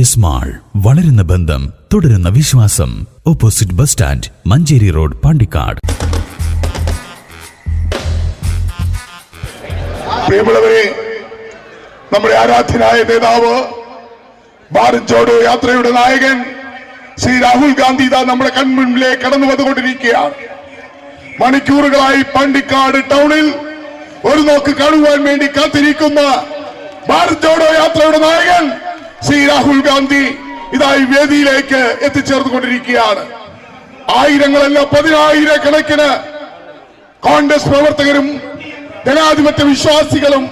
TVS mall, വളരുന്ന ബന്ധം, തുടരുന്ന വിശ്വാസം. Opposite bus stand, Manjeri road, Pandikkad. പ്രിയമുള്ളവരെ, നമ്മുടെ ആരാധ്യനായ നേതാവ്, ഭാരത് ജോഡോ യാത്രയുടെ നായകൻ ശ്രീ രാഹുൽ ഗാന്ധി നമ്മുടെ കൺമുന്നിലേക്ക് കടന്നു വന്നുകൊണ്ടിരിക്കുകയാണ്. മണിക്കൂറുകളായി പാണ്ടിക്കാട് ടൗണിൽ ഒരു നോക്ക് കാണുവാൻ വേണ്ടി കാത്തിരിക്കുന്ന ഭാരത് ജോഡോ യാത്രയുടെ നായകൻ ശ്രീ രാഹുൽ ഗാന്ധി ഇതായി വേദിയിലേക്ക് എത്തിച്ചേർന്നുകൊണ്ടിരിക്കുകയാണ്. ആയിരങ്ങളല്ല, പതിനായിരക്കണക്കിന് കോൺഗ്രസ് പ്രവർത്തകരും ജനാധിപത്യ വിശ്വാസികളും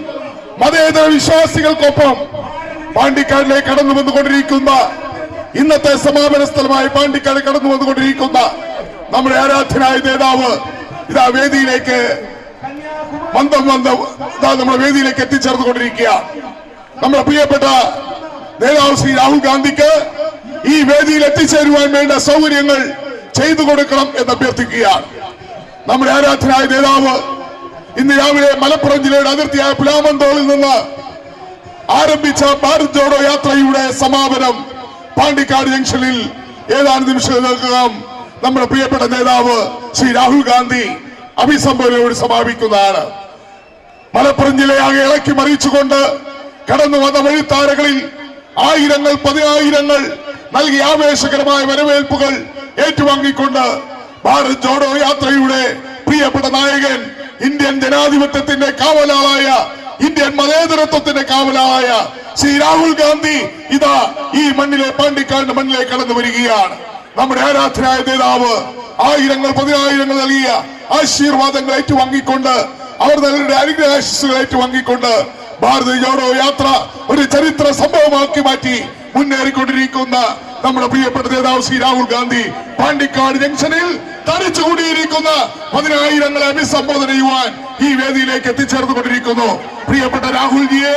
മതേതര വിശ്വാസികൾക്കൊപ്പം പാണ്ടിക്കാടിലേക്ക് കടന്നു വന്നുകൊണ്ടിരിക്കുന്ന ഇന്നത്തെ സമാപന സ്ഥലമായി പാണ്ടിക്കാട് കടന്നു വന്നുകൊണ്ടിരിക്കുന്ന നമ്മുടെ ആരാധ്യനായ നേതാവ് ഇതാ വേദിയിലേക്ക് നമ്മുടെ വേദിയിലേക്ക് എത്തിച്ചേർന്നുകൊണ്ടിരിക്കുകയാണ്. നമ്മുടെ പ്രിയപ്പെട്ട നേതാവ് ശ്രീ രാഹുൽ ഗാന്ധിക്ക് ഈ വേദിയിൽ എത്തിച്ചേരുവാൻ വേണ്ട സൗകര്യങ്ങൾ ചെയ്തു കൊടുക്കണം എന്ന് അഭ്യർത്ഥിക്കുകയാണ്. നമ്മുടെ ആരാധനായ നേതാവ് ഇന്ന് രാവിലെ മലപ്പുറം ജില്ലയുടെ അതിർത്തിയായ പുലാമന്തോളിൽ നിന്ന് ആരംഭിച്ച ഭാരത് ജോഡോ യാത്രയുടെ സമാപനം പാണ്ടിക്കാട് ജംഗ്ഷനിൽ ഏതാനും നിമിഷങ്ങൾക്കകം നമ്മുടെ പ്രിയപ്പെട്ട നേതാവ് ശ്രീ രാഹുൽ ഗാന്ധി അഭിസംബോധനയോട് സമാപിക്കുന്നതാണ്. മലപ്പുറം ജില്ലയാകെ ഇളക്കി മറിയിച്ചുകൊണ്ട് കടന്നു വന്ന വഴിത്താരകളിൽ ആയിരങ്ങൾ, പതിനായിരങ്ങൾ നൽകിയ ആവേശകരമായ വരവേൽപ്പുകൾ ഏറ്റുവാങ്ങിക്കൊണ്ട് ഭാരത് ജോഡോ യാത്രയുടെ പ്രിയപ്പെട്ട നായകൻ, ഇന്ത്യൻ ജനാധിപത്യത്തിന്റെ കാവലാളായ, ഇന്ത്യൻ മതേതരത്വത്തിന്റെ കാവലാളായ ശ്രീ രാഹുൽ ഗാന്ധി ഇതാ ഈ മണ്ണിലെ പാണ്ടിക്കാടിന്റെ മണ്ണിലേക്ക് കടന്നു വരികയാണ്. നമ്മുടെ ആരാധനായ നേതാവ് ആയിരങ്ങൾ, പതിനായിരങ്ങൾ നൽകിയ ആശീർവാദങ്ങൾ ഏറ്റുവാങ്ങിക്കൊണ്ട്, അവർ നൽകിയ അനുഗ്രഹാശിസുകൾ ഏറ്റുവാങ്ങിക്കൊണ്ട് ഭാരത് ജോഡോ യാത്ര ഒരു ചരിത്ര സംഭവമാക്കി മാറ്റി മുന്നേറിക്കൊണ്ടിരിക്കുന്ന നമ്മുടെ പ്രിയപ്പെട്ട നേതാവ് ശ്രീ രാഹുൽ ഗാന്ധി പാണ്ടിക്കാട് ജംഗ്ഷനിൽ തടിച്ചുകൂടിയിരിക്കുന്ന പതിനായിരങ്ങളെ അഭിസംബോധന ചെയ്യുവാൻ ഈ വേദിയിലേക്ക് എത്തിച്ചേർന്നുകൊണ്ടിരിക്കുന്നു. പ്രിയപ്പെട്ട രാഹുൽജിയെ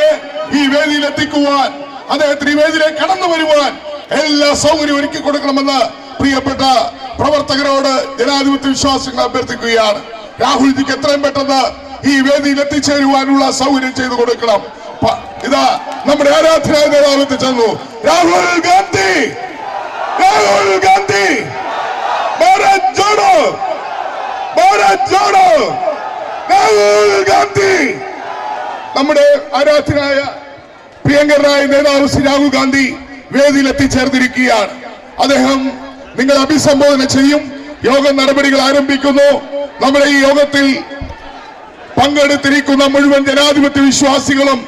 ഈ വേദിയിൽ എത്തിക്കുവാൻ, അദ്ദേഹത്തിന് ഈ വേദിയിലേക്ക് കടന്നു വരുവാൻ എല്ലാ സൗകര്യവും ഒരുക്കി കൊടുക്കണമെന്ന് പ്രിയപ്പെട്ട പ്രവർത്തകരോട് ജനാധിപത്യ വിശ്വാസികൾ അഭ്യർത്ഥിക്കുകയാണ്. രാഹുൽജിക്ക് എത്രയും പെട്ടെന്ന് ഈ വേദിയിൽ എത്തിച്ചേരുവാനുള്ള സൗകര്യം ചെയ്തു കൊടുക്കണം. ഇതാ നമ്മുടെ ആരാധനായ നേതാവ് എത്തിച്ചേർന്നു. രാഹുൽ ഗാന്ധി, രാഹുൽ ഗാന്ധി, ഭാരത് ജോഡോ, ഭാരത് ജോഡോ, രാഹുൽ ഗാന്ധി. നമ്മുടെ ആരാധനായ പ്രിയങ്കരനായ നേതാവ് ശ്രീ രാഹുൽ ഗാന്ധി വേദിയിൽ എത്തിച്ചേർന്നിരിക്കുകയാണ്. അദ്ദേഹം നിങ്ങൾ അഭിസംബോധന ചെയ്യും. യോഗ നടപടികൾ ആരംഭിക്കുന്നു. നമ്മുടെ ഈ യോഗത്തിൽ പങ്കെടുത്തിരിക്കുന്ന മുഴുവൻ ജനാധിപത്യ വിശ്വാസികളും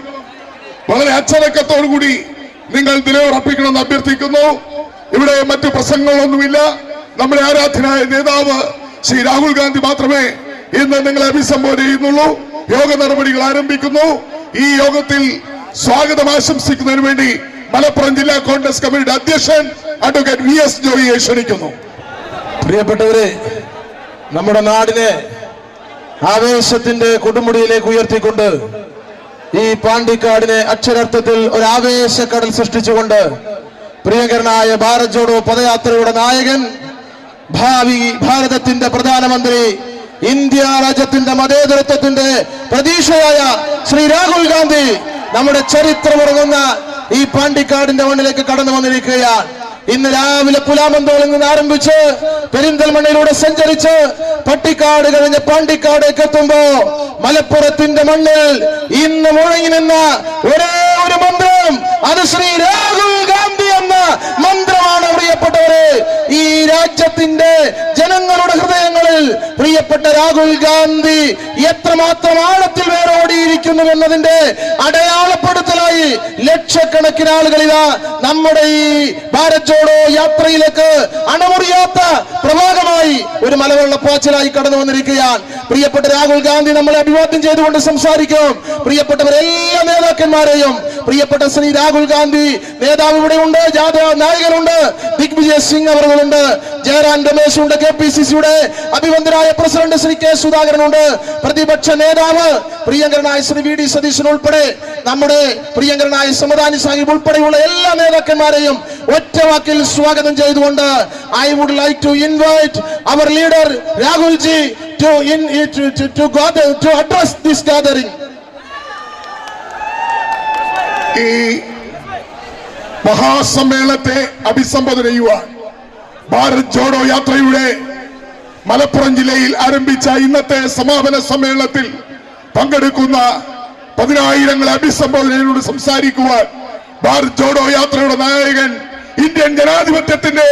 വളരെ അച്ചടക്കത്തോടുകൂടി നിങ്ങൾ നിലയുറപ്പിക്കണമെന്ന് അഭ്യർത്ഥിക്കുന്നു. ഇവിടെ മറ്റു പ്രസംഗങ്ങളൊന്നുമില്ല. നമ്മുടെ ആരാധനായ നേതാവ് ശ്രീ രാഹുൽ ഗാന്ധി മാത്രമേ ഇന്ന് നിങ്ങളെ അഭിസംബോധന ചെയ്യുന്നുള്ളൂ. യോഗ നടപടികൾ ആരംഭിക്കുന്നു. ഈ യോഗത്തിൽ സ്വാഗതം ആശംസിക്കുന്നതിന് വേണ്ടി മലപ്പുറം ജില്ലാ കോൺഗ്രസ് കമ്മിറ്റിയുടെ അധ്യക്ഷൻ അഡ്വക്കേറ്റ് VS ജോയിയെ ക്ഷണിക്കുന്നു. പ്രിയപ്പെട്ടവരെ, നമ്മുടെ നാടിനെ ആവേശത്തിന്റെ കൊടുമുടിയിലേക്ക് ഉയർത്തിക്കൊണ്ട് ഈ പാണ്ടിക്കാടിനെ അക്ഷരാർത്ഥത്തിൽ ഒരു ആവേശക്കടൽ സൃഷ്ടിച്ചുകൊണ്ട് പ്രിയങ്കരനായ ഭാരത് ജോഡോ പദയാത്രയുടെ നായകൻ, ഭാവി ഭാരതത്തിന്റെ പ്രധാനമന്ത്രി, ഇന്ത്യ രാജ്യത്തിന്റെ മതേതരത്വത്തിന്റെ പ്രതീക്ഷയായ ശ്രീ രാഹുൽ ഗാന്ധി നമ്മുടെ ചരിത്രമുറങ്ങുന്ന ഈ പാണ്ടിക്കാടിന്റെ മണ്ണിലേക്ക് കടന്നു വന്നിരിക്കുകയാണ്. ഇന്ന് രാവിലെ പുലാമന്തോളിൽ നിന്ന് ആരംഭിച്ച് പെരിന്തൽമണ്ണയിലൂടെ സഞ്ചരിച്ച് പട്ടിക്കാട് കഴിഞ്ഞ് പാണ്ടിക്കാടേക്ക് എത്തുമ്പോ മലപ്പുറത്തിന്റെ മണ്ണിൽ ഇന്ന് മുഴങ്ങി നിന്ന ഒരേ ഒരു മന്ത്രം, അത് ശ്രീ രാഹുൽ ഗാന്ധി എന്ന മന്ത്രമാണ്. പ്രിയപ്പെട്ടവരെ, ഈ രാജ്യത്തിന്റെ ജനങ്ങളുടെ ഹൃദയങ്ങളിൽ പ്രിയപ്പെട്ട രാഹുൽ ഗാന്ധി എത്രമാത്രം ആഴത്തിൽ വേരോടിയിരിക്കുന്നു എന്നതിന്റെ അടയാളപ്പെടുത്തലായി ലക്ഷക്കണക്കിന് ആളുകളിതാ നമ്മുടെ ഈ ഭാരത് ജോഡോ യാത്രയിലേക്ക് അണമുറിയാത്ത പ്രഭാതമായി ഒരു മലവെള്ളപ്പാച്ചിലായി കടന്നു വന്നിരിക്കുകയാണ്. പ്രിയപ്പെട്ട രാഹുൽ ഗാന്ധി നമ്മളെ അഭിവാദ്യം ചെയ്തുകൊണ്ട് സംസാരിക്കും. പ്രിയപ്പെട്ടവരെല്ലാ നേതാക്കന്മാരെയും, പ്രിയപ്പെട്ട ശ്രീ രാഹുൽ ഗാന്ധി നേതാവ് ഇവിടെ ഉണ്ട്, ജാഥ നായകനുണ്ട്, ദിഗ്വിജയ് സിംഗ് അവர்களுണ്ട്, ജയറാം രമേശ് ഉണ്ട്, KPCCയുടെ അഭിവന്ദനായ പ്രസിഡന്റ് ശ്രീ K സുധാകരൻ ഉണ്ട്, പ്രതിപക്ഷ നേതാവ് പ്രിയങ്കരനായ ശ്രീ VD സതീശൻ ഉൾപ്പെടെ നമ്മുടെ പ്രിയങ്കരനായ സമദാനി സാഹിബ് ഉൾപ്പെടെയുള്ള എല്ലാ നേതാക്കന്മാരെയും ഒറ്റ വാക്കിൽ സ്വാഗതം ചെയ്തുകൊണ്ട് I would like to invite our leader Rahul ji to address this gathering. ഈ മഹാസമ്മേളനത്തെ അഭിസംബോധന ചെയ്യുവാൻ ഭാരത് ജോഡോ യാത്രയുടെ മലപ്പുറം ജില്ലയിൽ ആരംഭിച്ച ഇന്നത്തെ സമാപന സമ്മേളനത്തിൽ പങ്കെടുക്കുന്ന 10,000ങ്ങളെ അഭിസംബോധനയോട് സംസാരിക്കുവാൻ ഭാരത് ജോഡോ യാത്രയുടെ നായകൻ, ഇന്ത്യൻ ജനാധിപത്യത്തിന്റെ,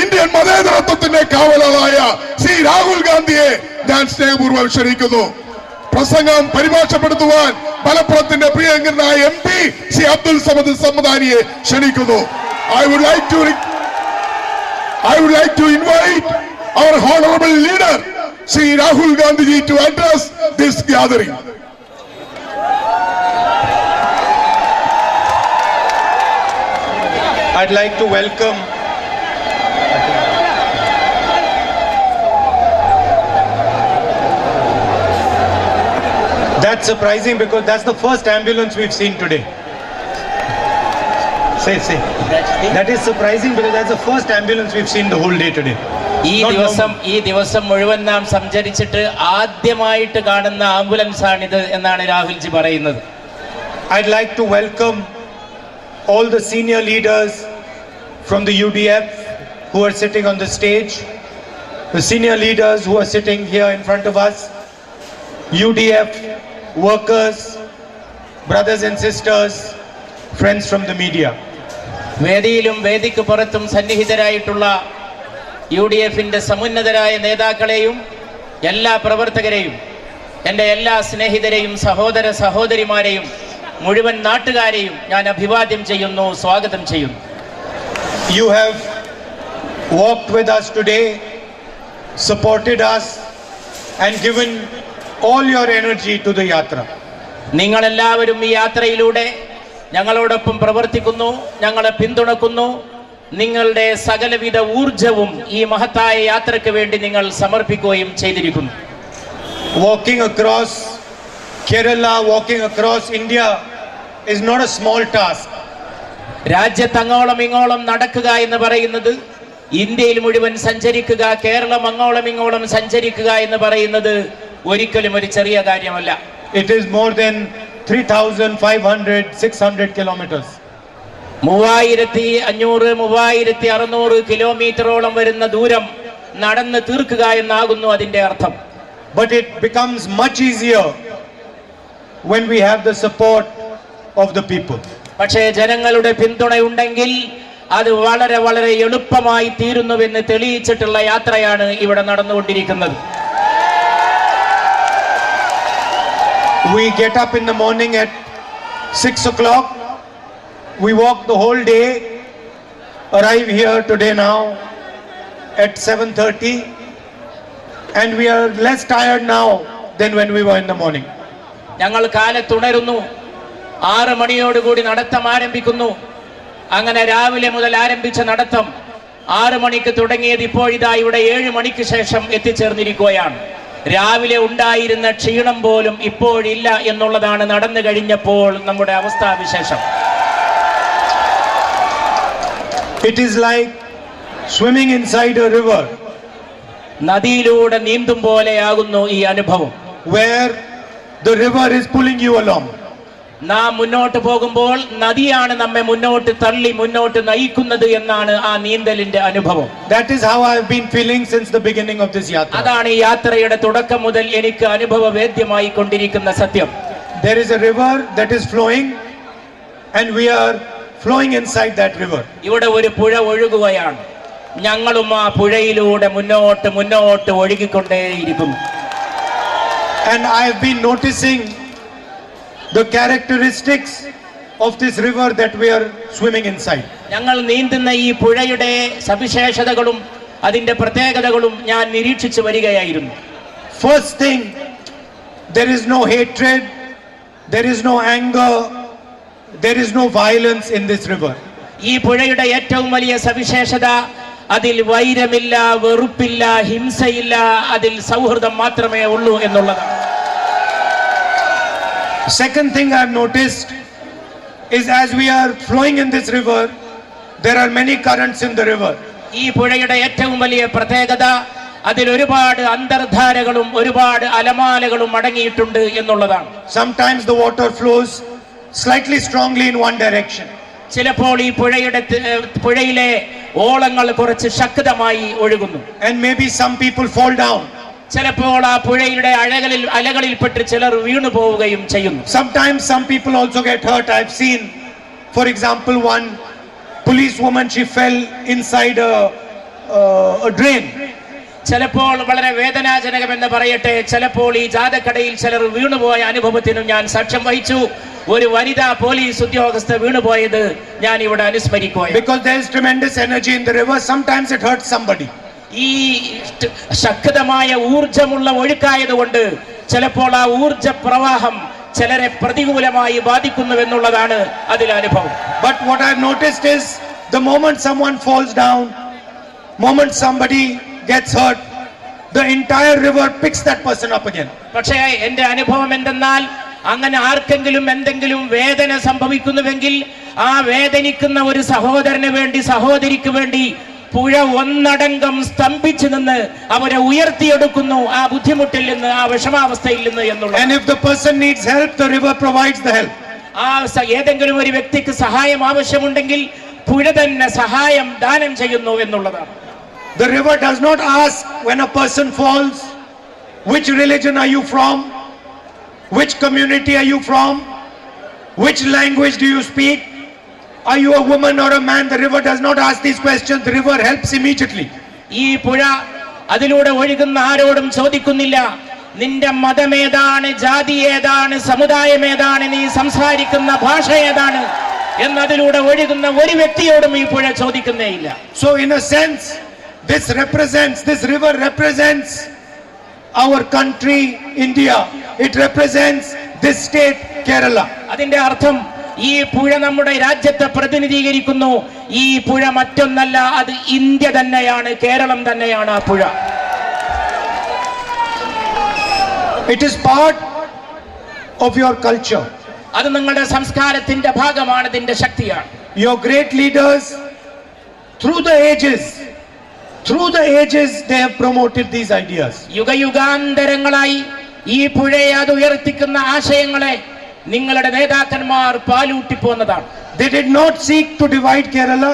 ഇന്ത്യൻ മതേതരത്വത്തിന്റെ കാവലാളായ ശ്രീ രാഹുൽ ഗാന്ധിയെ ഞാൻ സ്നേഹപൂർവ്വം ക്ഷണിക്കുന്നു. പ്രസംഗം പരിഭാഷപ്പെടുത്തുവാൻ മലപ്പുറത്തിന്റെ പ്രിയങ്കരനായ MP ശ്രീ അബ്ദുൽ സമദ് സമദാനിയെ ക്ഷണിക്കുന്നു. I would like to invite our honorable leader Shri Rahul Gandhi ji to address this gathering. I'd like to welcome That's surprising because that's the first ambulance we've seen today. Say. That is surprising because that's the first ambulance we've seen the whole day today. ഈ ദിവസം മുഴുവൻ നാം സഞ്ചരിച്ചിട്ട് ആദ്യമായിട്ട് കാണുന്ന ambulance ആണിത് എന്നാണ് രാഹുൽജി പറയുന്നത്. I'd like to welcome all the senior leaders from the UDF who are sitting on the stage, the senior leaders who are sitting here in front of us, UDF workers, brothers and sisters, friends from the media. വേദിയിലും വേദിക്ക് പുറത്തും സന്നിഹിതരായിട്ടുള്ള UDFന്റെ സമുന്നതരായ നേതാക്കളെയും എല്ലാ പ്രവർത്തകരെയും എൻ്റെ എല്ലാ സ്നേഹിതരെയും സഹോദര സഹോദരിമാരെയും മുഴുവൻ നാട്ടുകാരെയും ഞാൻ അഭിവാദ്യം ചെയ്യുന്നു, സ്വാഗതം ചെയ്യുന്നു. You have walked with us today, supported us and given all your energy to the yatra. നിങ്ങളെല്ലാവരും ഈ യാത്രയിലൂടെ ഞങ്ങളോടൊപ്പം പ്രവർത്തിക്കുന്നു, ഞങ്ങളെ പിന്തുണക്കുന്നു. നിങ്ങളുടെ സകലവിധ ഊർജവും ഈ മഹത്തായ യാത്രയ്ക്ക് വേണ്ടി നിങ്ങൾ സമർപ്പിക്കുകയും ചെയ്തിരിക്കുന്നു. Walking across Kerala, walking across India is not a small task. രാജ്യത്ത് അങ്ങോളം ഇങ്ങോളം നടക്കുക എന്ന് പറയുന്നത്, ഇന്ത്യയിൽ മുഴുവൻ സഞ്ചരിക്കുക, കേരളം അങ്ങോളം ഇങ്ങോളം സഞ്ചരിക്കുക എന്ന് പറയുന്നത് ഒരിക്കലും ഒരു ചെറിയ കാര്യമല്ല. It is more than 3,500-600 kilometers. 3,500-3,600 കിലോമീറ്ററോളം വരുന്ന ദൂരം നടന്ന് തീർക്കുക എന്നാകുന്നു അതിന്റെ അർത്ഥം. But it becomes much easier when we have the support of the people. പക്ഷേ ജനങ്ങളുടെ പിന്തുണയുണ്ടെങ്കിൽ അത് വളരെ വളരെ എളുപ്പമായി തീരുന്നുവെന്ന് തെളിയിച്ചിട്ടുള്ള യാത്രയാണ് ഇവിടെ നടന്നുകൊണ്ടിരിക്കുന്നത്. We get up in the morning at 6 o'clock. We walk the whole day, arrive here today now at 7:30, and we are less tired now than when we were in the morning. ഞങ്ങൾ കാലത്തുണരുന്നു, 6 മണിയോടുകൂടി നടത്തം ആരംഭിക്കുന്നു. അങ്ങനെ രാവിലെ മുതൽ ആരംഭിച്ച നടത്തം 6 മണിക്ക് തുടങ്ങിയത് ഇപ്പോഴിതാ ഇവിടെ 7 മണിക്ക് ശേഷം എത്തിച്ചേർന്നിരിക്കുകയാണ്. രാവിലെ ഉണ്ടായിരുന്ന ക്ഷീണം പോലും ഇപ്പോഴില്ല എന്നുള്ളതാണ് നടന്നു കഴിഞ്ഞപ്പോൾ നമ്മുടെ അവസ്ഥാവിശേഷം. It is like swimming inside a river. നദിയിലൂടെ നീന്തും പോലെയാകുന്നു ഈ അനുഭവം. Where the river is pulling you along. നാം മുന്നോട്ട് പോകുമ്പോൾ നദിയാണ് നമ്മെ മുന്നോട്ട് തള്ളി മുന്നോട്ട് നയിക്കുന്നത് എന്നാണ് ആ നീന്തലിന്റെ അനുഭവം. That is how I have been feeling since the beginning of this yatra. അതാണ് ഈ യാത്രയുടെ തുടക്കം മുതൽ എനിക്ക് അനുഭവവേദ്യമായി കൊണ്ടിരിക്കുന്ന സത്യം. There is a river that is flowing and we are flowing inside that river. ഇവിടെ ഒരു പുഴ ഒഴുകുകയാണ്, ഞങ്ങളും ആ പുഴയിലൂടെ മുന്നോട്ട് മുന്നോട്ട് ഒഴുകിക്കൊണ്ടേയിരിക്കുന്നു. And I have been noticing the characteristics of this river that we are swimming inside. ഞങ്ങൾ നീന്തുന്ന ഈ പുഴയുടെ സവിശേഷതകളും അതിന്റെ പ്രത്യേകതകളും ഞാൻ നിരീക്ഷിച്ചു വരികയായിരുന്നു. First thing, there is no hatred, there is no anger, there is no violence in this river. ഈ പുഴയുടെ ഏറ്റവും വലിയ സവിശേഷത അതിൽ വൈരമില്ല, വെറുപ്പില്ല, ഹിംസയില്ല, അതിൽ സൗഹൃദം മാത്രമേ ഉള്ളൂ എന്നുള്ളതാണ്. Second thing I have noticed is as we are flowing in this river, there are many currents in the river. ഈ പുഴയുടെ ഏറ്റവും വലിയ പ്രത്യേകത അതിൽ ഒരുപാട് അന്തർധാരകളും ഒരുപാട് അലമാലകളും അടങ്ങിയിട്ടുണ്ട് എന്നുള്ളതാണ്. Sometimes the water flows slightly strongly in one direction. ചിലപ്പോൾ ഈ പുഴയിലെ ഓളങ്ങൾ കുറച്ച് ശക്തമായി ഒഴുകുന്നു. And maybe some people fall down. ചിലപ്പോൾ ആ പുഴയുടെ അലകളിൽപ്പെട്ട് ചിലർ വീണു പോവുകയും ചെയ്യുന്നു. Sometimes some people also get hurt. I've seen, for example, one policewoman, she fell inside a drain. ചിലപ്പോൾ വളരെ വേദനാജനകമെന്ന് പറയട്ടെ, ചിലപ്പോൾ ഈ ജാതക്കടയിൽ ചിലർ വീണുപോയ അനുഭവത്തിനും ഞാൻ സാക്ഷ്യം വഹിച്ചു. ഒരു വനിതാ പോലീസ് ഉദ്യോഗസ്ഥ വീണുപോയത് ഞാൻ ഇവിടെ അനുസ്മരിക്കുകയാണ്. Because there is tremendous energy in the river, sometimes it hurts somebody. ഈ ശക്തമായ ഊർജമുള്ള ഒഴുക്കായതുകൊണ്ട് ചിലപ്പോൾ ആ ഊർജ പ്രവാഹം ചിലരെ പ്രതികൂലമായി ബാധിക്കുന്നുവെന്നുള്ളതാണ് അതിലെ അനുഭവം. But what I've noticed is the moment someone falls down, moment somebody gets hurt, the entire river picks that person up again. പക്ഷേ എന്റെ അനുഭവം എന്തെന്നാൽ, അങ്ങനെ ആർക്കെങ്കിലും എന്തെങ്കിലും വേദന സംഭവിക്കുന്നുവെങ്കിൽ ആ വേദനിക്കുന്ന ഒരു സഹോദരന് വേണ്ടി, സഹോദരിക്ക് വേണ്ടി പുഴ ഒന്നടങ്കം സ്തംഭിച്ചു നിന്ന് അവരെ ഉയർത്തിയെടുക്കുന്നു ആ ബുദ്ധിമുട്ടിൽ നിന്ന്, ആ വിഷമാവസ്ഥയിൽ നിന്ന് എന്നുള്ളത്. And if the person needs help, the river provides the help. ആ ഏതെങ്കിലും ഒരു വ്യക്തിക്ക് സഹായം ആവശ്യമുണ്ടെങ്കിൽ പുഴ തന്നെ സഹായം ദാനം ചെയ്യുന്നു എന്നുള്ളതാണ്. The river does not ask when a person falls, which religion are you from, which community are you from, which language do you speak, are you a woman or a man. The river does not ask these questions. The river helps immediately. ഈ പുഴ അതിലൂടെ ഒഴുകുന്ന ആരോടും ചോദിക്കുന്നില്ല നിന്റെ മതമേതാണ്, ജാതി ഏതാണ്, സമുദായം ഏതാണ്, നീ സംസാരിക്കുന്ന ഭാഷ ഏതാണ് എന്നതിലൂടെ ഒഴുകുന്ന ഒരു വ്യക്തിയോടും ഈ പുഴ ചോദിക്കുന്നേയില്ല. So in a sense, this river represents our country, India. It represents this state, Kerala. അതിന്റെ അർത്ഥം ഈ പുഴ നമ്മുടെ രാജ്യത്തെ പ്രതിനിധീകരിക്കുന്നു. ഈ പുഴ മറ്റൊന്നല്ല, അത് ഇന്ത്യ തന്നെയാണ്, കേരളം തന്നെയാണ് ആ പുഴ. It is part of your culture. അത് നിങ്ങളുടെ സംസ്കാരത്തിന്റെ ഭാഗമാണ്, അതിന്റെ ശക്തിയാണ്. Your great leaders through the ages they have promoted these ideas. യുഗയുഗാന്തരങ്ങളായി ഈ പുഴയെ അത് ഉയർത്തിക്കുന്ന ആശയങ്ങളെ നിങ്ങളുടെ നേതാക്കന്മാർ പാലൂട്ടി പോന്നതാണ്. They did not seek to divide Kerala.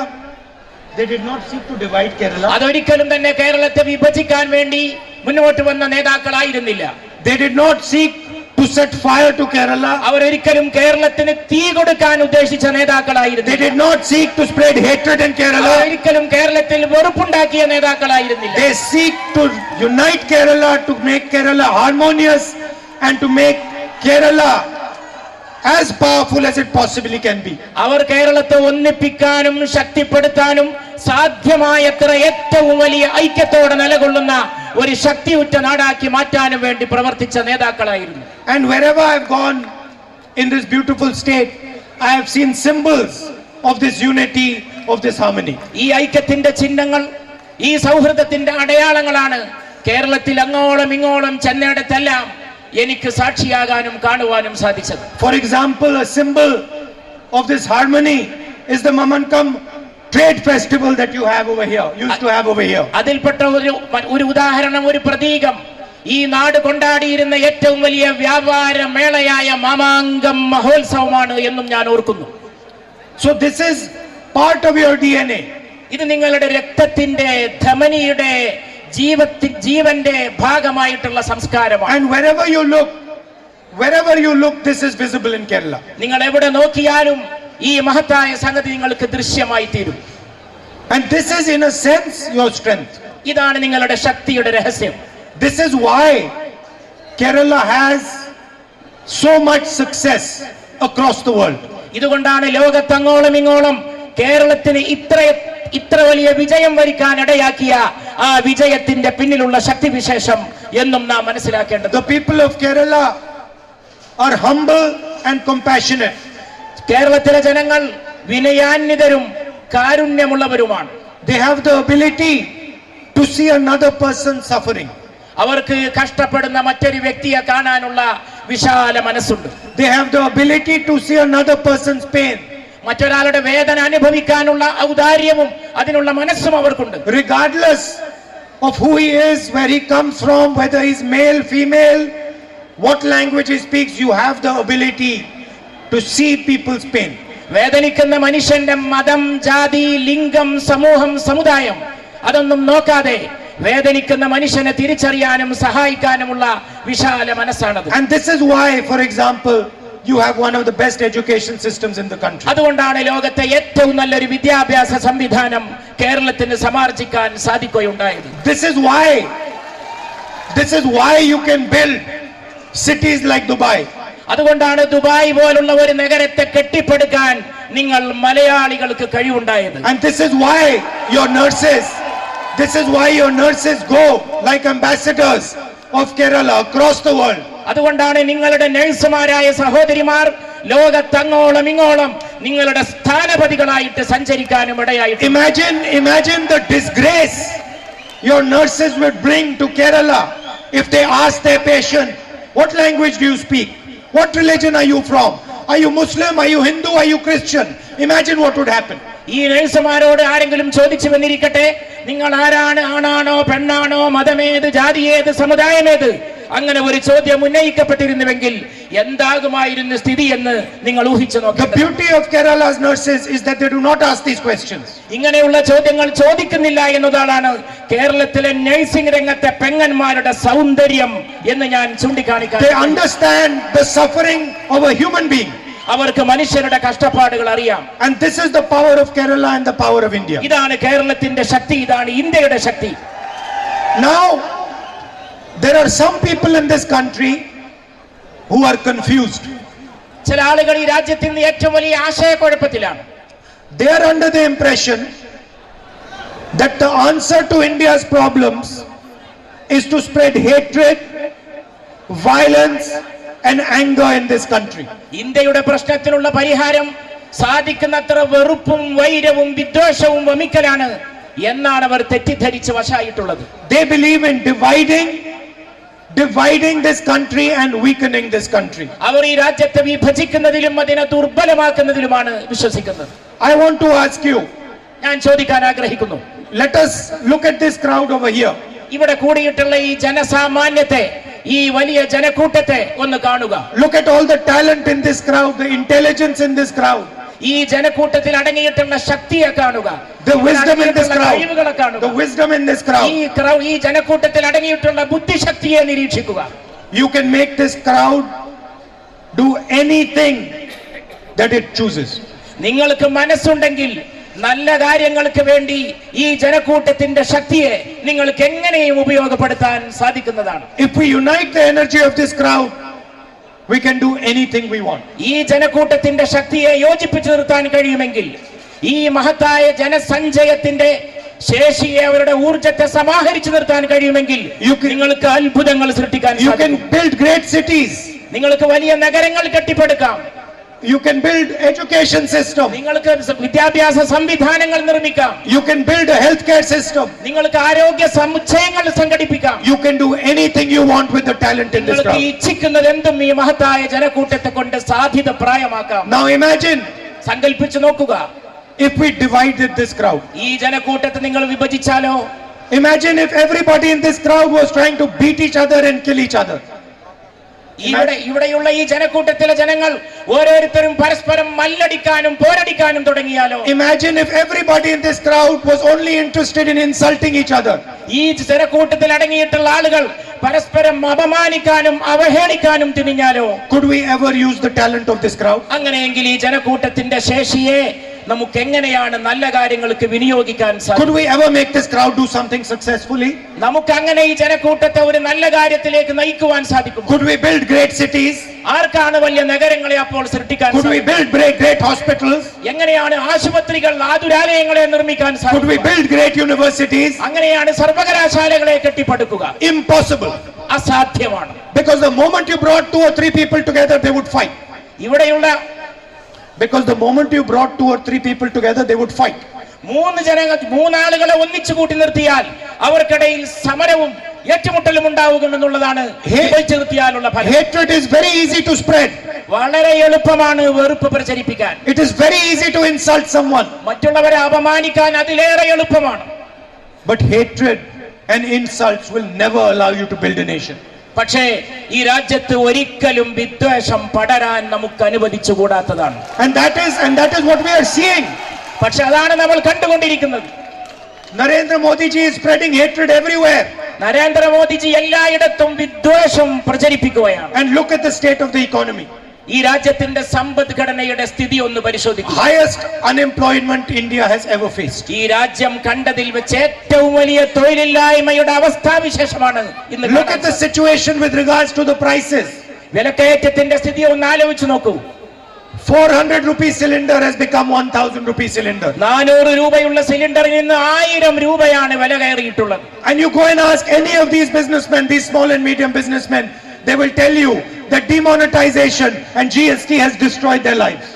അതൊരിക്കലും തന്നെ കേരളത്തെ വിഭജിക്കാൻ വേണ്ടി മുന്നോട്ട് വന്ന നേതാക്കളായിരുന്നില്ല. They did not seek to set fire to Kerala. അവരൊരിക്കലും കേരളത്തിന് തീ കൊടുക്കാൻ ഉദ്ദേശിച്ച നേതാക്കളായിരുന്നില്ല. They did not seek to spread hatred in Kerala. ഒരിക്കലും കേരളത്തിൽ വെറുപ്പുണ്ടാക്കിയ നേതാക്കളായിരുന്നില്ല. They seek to unite Kerala, to make Kerala harmonious and to make Kerala as powerful as it possibly can be. അവർ കേരളത്തെ ഒന്നിപ്പിക്കാനും ശക്തിപ്പെടുത്താനും സാധ്യമായത്ര ഏറ്റവും വലിയ ഐക്യത്തോടെ നിലകൊള്ളുന്ന ഒരു ശക്തിയുറ്റ നാടാക്കി മാറ്റാനും വേണ്ടി പ്രവർത്തിച്ച നേതാക്കളായിരുന്നു. And wherever I've gone in this beautiful state, I have seen symbols of this unity, of this harmony. ഈ ഐക്യത്തിന്റെ ചിഹ്നങ്ങൾ, ഈ സൗഹൃദത്തിന്റെ അടയാളങ്ങളാണ് കേരളത്തിൽ അങ്ങോളം ഇങ്ങോളം ചെന്നിടത്തെല്ലാം എനിക്ക് സാക്ഷിയാകാനും കാണുവാനും സാധിച്ചത്. For example, a symbol of this harmony is the Mamankam trade festival that you have over here, used to have over here. അതിൽപ്പെട്ട ഒരു ഉദാഹരണം, ഒരു പ്രതീകം ഈ നാട് കൊണ്ടാടിയിരുന്ന ഏറ്റവും വലിയ വ്യാപാര മേളയായ മാമാങ്കം മഹോത്സവമാണ് എന്നും ഞാൻ ഓർക്കുന്നു. So this is part of your DNA. ഇത് നിങ്ങളുടെ രക്തത്തിന്റെ ധമനിയുടെ ജീവന്റെ ഭാഗമായിട്ടുള്ള സംസ്കാരമാണ്. And wherever you look, this is visible in Kerala. നിങ്ങൾ എവിടെ നോക്കിയാലും ഈ മഹത്തായ സംഗതി നിങ്ങൾക്ക് ദൃശ്യമായി തീരും. And this is in a sense your strength. ഇതാണ് നിങ്ങളുടെ ശക്തിയുടെ രഹസ്യം. This is why Kerala has so much success across the world. ഇതുകൊണ്ടാണ് ലോകത്തങ്ങോളം ഇങ്ങോളം കേരളത്തിന് ഇത്ര വലിയ വിജയം വരിക്കാൻ ഇടയാക്കിയ ആ വിജയത്തിന്റെ പിന്നിലുള്ള ശക്തിവിശേഷം എന്നും നാം മനസ്സിലാക്കേണ്ടത്. The people of Kerala are humble and compassionate. കേരളത്തിലെ ജനങ്ങൾ വിനയാന്വിതരും കാരുണ്യമുള്ളവരുമാണ്. They have the ability to see another person suffering. അവർക്ക് കഷ്ടപ്പെടുന്ന മറ്റൊരു വ്യക്തിയെ കാണാനുള്ള വിശാല മനസ്സുണ്ട്. They have the ability to see another person's pain. മറ്റൊരാളുടെ വേദന അനുഭവിക്കാനുള്ള ഔദാര്യവും അതിനുള്ള മനസ്സും അവർക്കുണ്ട്. Regardless of who he is, where he comes from, whether he's male, female, what language he speaks, you have the ability to see people's pain. വേദനിക്കുന്ന മനുഷ്യന്റെ മതം, ജാതി, ലിംഗം, സമൂഹം, സമുദായം അതൊന്നും നോക്കാതെ വേദനിക്കുന്ന മനുഷ്യനെ തിരിച്ചറിയാനും സഹായിക്കാനുമുള്ള വിശാല മനസ്സാണത്. And this is why, for example, you have one of the best education systems in the country. അതുകൊണ്ടാണ് ലോകത്തെ ഏറ്റവും നല്ലൊരു വിദ്യാഭ്യാസ സംവിധാനം കേരളത്തിന് സമാർജിക്കാൻ സാധിക്കുകയുണ്ടായത്. This is why you can build cities like Dubai. അതുകൊണ്ടാണ് ദുബായ് പോലുള്ള ഒരു നഗരത്തെ കെട്ടിപ്പടുക്കാൻ നിങ്ങൾ മലയാളികൾക്ക് കഴിവുണ്ടായത്. And this is why your nurses go like ambassadors of Kerala across the world. അതുകൊണ്ടാണ് നിങ്ങളുടെ നഴ്സുമാരായ സഹോദരിമാർ ലോകത്തങ്ങോളം ഇങ്ങോളം നിങ്ങളുടെ സ്ഥാനപതികളായിട്ട് സഞ്ചരിക്കാനും ഇടയായിട്ട്. Imagine the disgrace your nurses would bring to Kerala if they ask their patient, what language do you speak? What religion are you from? Are you Muslim? Are you Hindu? Are you Christian? Imagine what would happen. ഈ നഴ്സുമാരോട് ആരെങ്കിലും ചോദിച്ചു വന്നിരിക്കട്ടെ, നിങ്ങൾ ആരാണ്, ആണാണോ പെണ്ണാണോ, മതമേത്, ജാതിയേത്, സമുദായമേത്, അങ്ങനെ ഒരു ചോദ്യം ഉന്നയിക്കപ്പെട്ടിരുന്നുവെങ്കിൽ എന്താകുമായിരുന്നു സ്ഥിതി എന്ന് നിങ്ങൾ ഊഹിച്ചു നോക്കുക. The beauty of Kerala's nurses is that they do not ask these questions. ഇങ്ങനെയുള്ള ചോദ്യങ്ങൾ ചോദിക്കുന്നില്ല എന്നതാണ് കേരളത്തിലെ നഴ്സിംഗ് രംഗത്തെ പെങ്ങന്മാരുടെ സൗന്ദര്യം എന്ന് ഞാൻ ചൂണ്ടിക്കാണിക്കാൻ. They understand the suffering of a human being. അവർക്ക് മനുഷ്യരുടെ കഷ്ടപ്പാടുകൾ അറിയാം. And this is the power of Kerala and the power of India. ഇതാണ് കേരളത്തിന്റെ ശക്തി, ഇതാണ് ഇന്ത്യയുടെ ശക്തി. Now there are some people in this country who are confused. ചില ആളുകൾ ഈ രാജ്യത്തിൽ നിന്ന് ഏറ്റവും വലിയ ആശയക്കുഴപ്പത്തിലാണ്. They are under the impression that the answer to India's problems is to spread hatred, violence and anger in this country. ഇന്ത്യയുടെ പ്രശ്നത്തിനുള്ള പരിഹാരം സാധിക്കുന്നത്ര വെറുപ്പും വൈരവും വിദ്വേഷവും വമിക്കലാണ് എന്നാണ് അവർ തെറ്റിദ്ധരിച്ച് വശായിട്ടുള്ളത്. They believe in dividing this country and weakening this country. അവർ ഈ രാജ്യത്തെ വിഭജിക്കുന്നതിലും അതിനെ ദുർബലമാക്കുന്നതിലുമാണ് വിശ്വസിക്കുന്നത്. I want to ask you, ഞാൻ ചോദിക്കാൻ ആഗ്രഹിക്കുന്നു, let us look at this crowd over here. ഇവിടെ കൂടിയിട്ടുള്ള ഈ ജനസാമാന്യത്തെ, ഈ വലിയ ജനക്കൂട്ടത്തെ ഒന്ന് കാണുക. Look at all the talent in this crowd, the intelligence in this crowd, ഈ ജനക്കൂട്ടത്തിൽ അടങ്ങിയിട്ടുള്ള ശക്തിയെ കാണുക, the wisdom in this കഴിവുകളെ crowd, കാണുക. the wisdom in this crowd. ഈ ജനക്കൂട്ടത്തിൽ അടങ്ങിയിട്ടുള്ള ബുദ്ധിശക്തിയെ നിരീക്ഷിക്കുക. You can make this crowd do anything that it chooses. നിങ്ങൾക്ക് മനസ്സുണ്ടെങ്കിൽ നല്ല കാര്യങ്ങൾക്ക് വേണ്ടി ഈ ജനക്കൂട്ടത്തിന്റെ ശക്തിയെ നിങ്ങൾക്ക് എങ്ങനെയും ഉപയോഗപ്പെടുത്താൻ സാധിക്കുന്നതാണ്. If we unite the energy of this crowd, we can do anything we want. ഈ ജനക്കൂട്ടത്തിന്റെ ശക്തിയെ യോജിപ്പിച്ചു നിർത്താൻ കഴിയുമെങ്കിൽ, ഈ മഹത്തായ ജനസഞ്ചയത്തിന്റെ ശേഷിയെ, അവരുടെ ഊർജത്തെ സമാഹരിച്ചു നിർത്താൻ കഴിയുമെങ്കിൽ നിങ്ങൾക്ക് അത്ഭുതങ്ങൾ സൃഷ്ടിക്കാൻ You can സാധിക്കും. build great cities. നിങ്ങൾക്ക് വലിയ നഗരങ്ങൾ കെട്ടിപ്പടുക്കാം. You can build education system. നിങ്ങൾക്ക് വിദ്യാഭ്യാസ സംവിധാനങ്ങൾ നിർമ്മിക്കാം. You can build a healthcare system. നിങ്ങൾക്ക് ആരോഗ്യ സമുച്ചയങ്ങൾ സംഘടിപ്പിക്കാം. You can do anything you want with the talent in this നിങ്ങൾക്ക് crowd. ഇച്ഛിക്കുന്നത് എന്തും ഈ മഹത്തായ ജനക്കൂട്ടത്തെ കൊണ്ട് സാധ്യത പ്രായമാക്കാം. Now imagine സങ്കല്പിച്ചു നോക്കുക, if we divided this crowd. ഈ ജനക്കൂട്ടത്തെ നിങ്ങൾ വിഭജിച്ചാലോ? Imagine if everybody in this crowd was trying to beat each other and kill each other. ഇവിടെയുള്ള ഈ ജനക്കൂട്ടത്തിലെ ജനങ്ങൾ ഓരോരുത്തരും പരസ്പരം മല്ലടിക്കാനും പോരടിക്കാനും തുടങ്ങിയാലോ? Imagine if everybody in this crowd was only interested in insulting each other. ഈ ജനക്കൂട്ടത്തിൽ അടങ്ങിയിട്ടുള്ള ആളുകൾ പരസ്പരം അപമാനിക്കാനും അവഹേളിക്കാനും തിരിഞ്ഞാലോ? Could we ever use the talent of this crowd? അങ്ങനെയെങ്കിൽ ഈ ജനക്കൂട്ടത്തിന്റെ ശേഷിയെ നമുക്ക് എങ്ങനെയാണ് നല്ല കാര്യങ്ങൾക്ക് വിനിയോഗിക്കാൻ Could സാധിക്കും? we ever make this crowd do something successfully? നമുക്ക് അങ്ങനെ ഈ ജനക്കൂട്ടത്തെ ഒരു നല്ല കാര്യത്തിലേക്ക് നയിക്കുവാൻ സാധിക്കും. Could we build great cities? ആർക്കാണ് വലിയ നഗരങ്ങളെ അപ്പോൾ സൃഷ്ടിക്കാൻ Could we സാധിക്കും? build great hospitals? എങ്ങനെയാണ് ആശുപത്രികൾ, ആതുരാലയങ്ങളെ നിർമ്മിക്കാൻ Could we സാധിക്കും? build great universities? അങ്ങനെയാണ് സർവകലാശാലകളെ കെട്ടിപ്പടുക്കുക. Impossible. അസാധ്യമാണ്. Because the moment you brought 2 or 3 people together, they would fight. ഇവിടെയുള്ള Because the moment you brought 2 or 3 people together, they would fight. മൂന്നാളുകളെ ഒന്നിച്ചു കൂട്ടി നിർത്തിയാൽ അവർക്കിടയിൽ സമരവും ഏറ്റുമുട്ടലും ഉണ്ടാവുമെന്നുള്ളതാണ് വിഭജിച്ചു നിർത്തിയാലുള്ള ഫലം. Hatred is very easy to spread. വളരെ എളുപ്പമാണ് വെറുപ്പ് പ്രചരിപ്പിക്കാൻ. It is very easy to insult someone. മറ്റുള്ളവരെ അപമാനിക്കാൻ അതിലേറെ എളുപ്പമാണ്. But hatred and insults will never allow you to build a nation. പക്ഷേ ഈ രാജ്യത്ത് ഒരിക്കലും വിദ്വേഷം പടരാൻ നമുക്ക് അനുവദിച്ചുകൂടാത്തതാണ്. And that is what we are seeing. പക്ഷെ അതാണ് നമ്മൾ കണ്ടുകൊണ്ടിരിക്കുന്നത്. Narendra Modi ji is spreading hatred everywhere. Narendra Modi ji എല്ലായിടത്തും വിദ്വേഷം പ്രചരിപ്പിക്കുകയാണ്. And look at the state of the economy. ഈ രാജ്യത്തിന്റെ സമ്പദ്ഘടനയുടെ സ്ഥിതി ഒന്ന് പരിശോധിക്കുക. Highest unemployment India has ever faced. ഈ രാജ്യം കണ്ടതിൽ വെച്ച് ഏറ്റവും വലിയ തൊഴിലില്ലായ്മയുടെ അവസ്ഥാവിശേഷമാണ് ഇന്ന്. Look at the situation with regards to the prices. വിലക്കയറ്റത്തിന്റെ സ്ഥിതി ഒന്ന് ആലോചിച്ച് നോക്കൂ. 400 rupee cylinder has become 1000 rupee cylinder. 400 രൂപയുള്ള സിലിണ്ടറിൽ നിന്ന് 1000 രൂപയാണ് വില കയറിയിട്ടുള്ളത്. And you go and ask any of these businessmen, these small and medium businessmen, they will tell you that demonetization and GST has destroyed their lives.